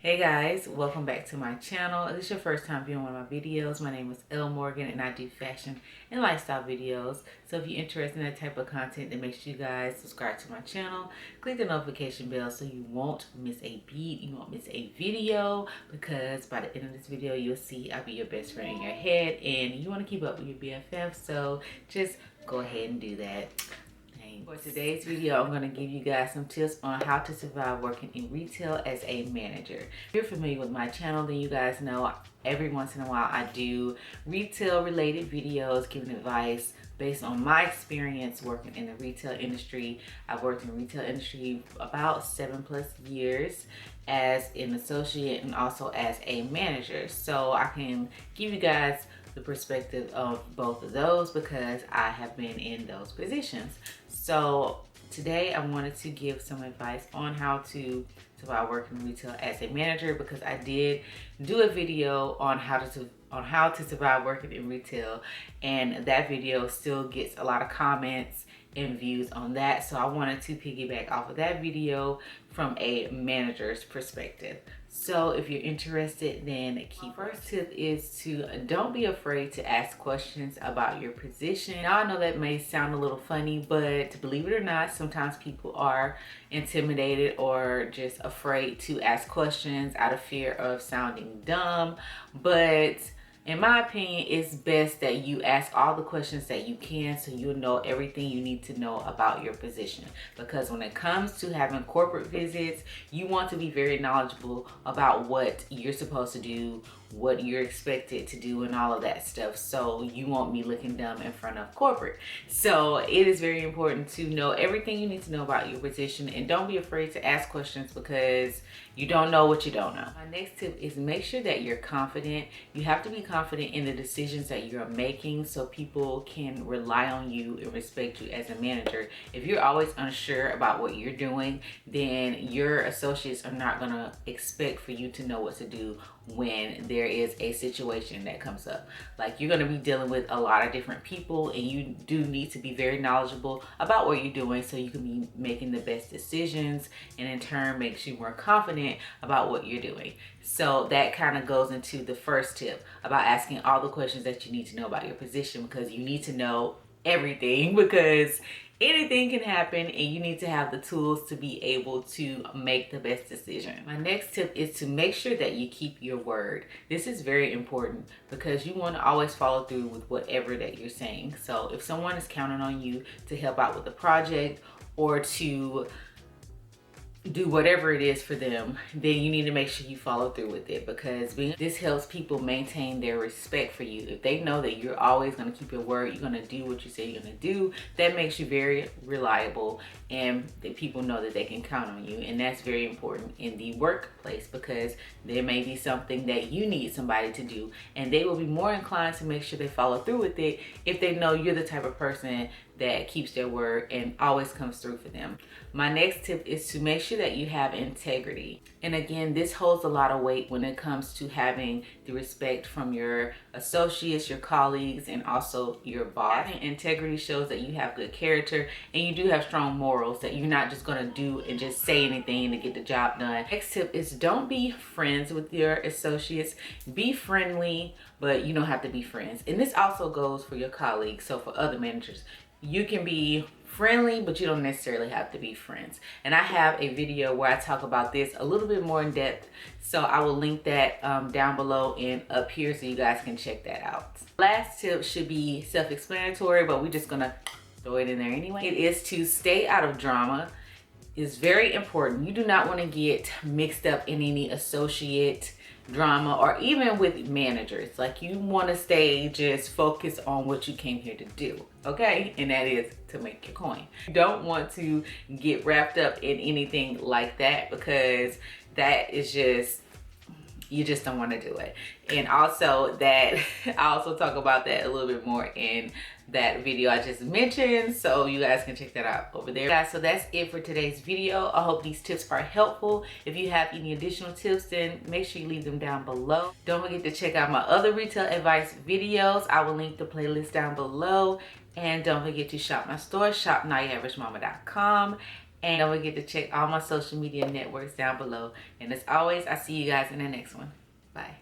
Hey guys, welcome back to my channel. If this is your first time viewing one of my videos, my name is Elle Morgan and I do fashion and lifestyle videos. So if you're interested in that type of content, then make sure you guys subscribe to my channel. Click the notification bell so you won't miss a beat, you won't miss a video, because by the end of this video, you'll see I'll be your best friend in your head and you want to keep up with your BFFs. So just go ahead and do that. For today's video, I'm going to give you guys some tips on how to survive working in retail as a manager. If you're familiar with my channel, then you guys know every once in a while I do retail related videos giving advice based on my experience working in the retail industry. I've worked in the retail industry about 7+ years as an associate and also as a manager. So I can give you guys the perspective of both of those because I have been in those positions. So today I wanted to give some advice on how to survive working in retail as a manager, because I did do a video on how to survive working in retail, and that video still gets a lot of comments and views on that. So I wanted to piggyback off of that video from a manager's perspective. So if you're interested, then key first tip is to don't be afraid to ask questions about your position. Now I know that may sound a little funny, but believe it or not, sometimes people are intimidated or just afraid to ask questions out of fear of sounding dumb. But in my opinion, it's best that you ask all the questions that you can so you'll know everything you need to know about your position. Because when it comes to having corporate visits, you want to be very knowledgeable about what you're supposed to do, what you're expected to do, and all of that stuff, so you won't be looking dumb in front of corporate. So it is very important to know everything you need to know about your position, and don't be afraid to ask questions because you don't know what you don't know. My next tip is make sure that you're confident. You have to be confident in the decisions that you're making so people can rely on you and respect you as a manager. If you're always unsure about what you're doing, then your associates are not going to expect for you to know what to do when there is a situation that comes up. Like, you're going to be dealing with a lot of different people, and you do need to be very knowledgeable about what you're doing so you can be making the best decisions, and in turn makes you more confident about what you're doing. So that kind of goes into the first tip about asking all the questions that you need to know about your position, because you need to know everything, because anything can happen and you need to have the tools to be able to make the best decision. My next tip is to make sure that you keep your word. This is very important because you want to always follow through with whatever that you're saying. So if someone is counting on you to help out with the project or to do whatever it is for them, then you need to make sure you follow through with it, because this helps people maintain their respect for you. If they know that you're always going to keep your word, you're going to do what you say you're going to do, that makes you very reliable, and that people know that they can count on you. And that's very important in the workplace, because there may be something that you need somebody to do, and they will be more inclined to make sure they follow through with it if they know you're the type of person that keeps their word and always comes through for them. My next tip is to make sure that you have integrity. And again, this holds a lot of weight when it comes to having the respect from your associates, your colleagues, and also your boss. Having integrity shows that you have good character and you do have strong morals, that you're not just gonna do and just say anything to get the job done. Next tip is don't be friends with your associates. Be friendly, but you don't have to be friends. And this also goes for your colleagues. So for other managers, you can be friendly, but you don't necessarily have to be friends. And I have a video where I talk about this a little bit more in depth, so I will link that down below and up here so you guys can check that out. Last tip should be self-explanatory, but we're just gonna throw it in there anyway. It is to stay out of drama. It's very important. You do not want to get mixed up in any associate drama or even with managers. Like, you want to stay just focused on what you came here to do, okay? And that is to make your coin. You don't want to get wrapped up in anything like that, because that is just, you just don't want to do it. And also that I also talk about that a little bit more in that video I just mentioned, so you guys can check that out over there. Guys, so that's it for today's video. I hope these tips are helpful. If you have any additional tips, then make sure you leave them down below. Don't forget to check out my other retail advice videos. I will link the playlist down below. And don't forget to shop my store, shopnayaveragemama.com. And don't forget to check all my social media networks down below. And as always, I'll see you guys in the next one. Bye.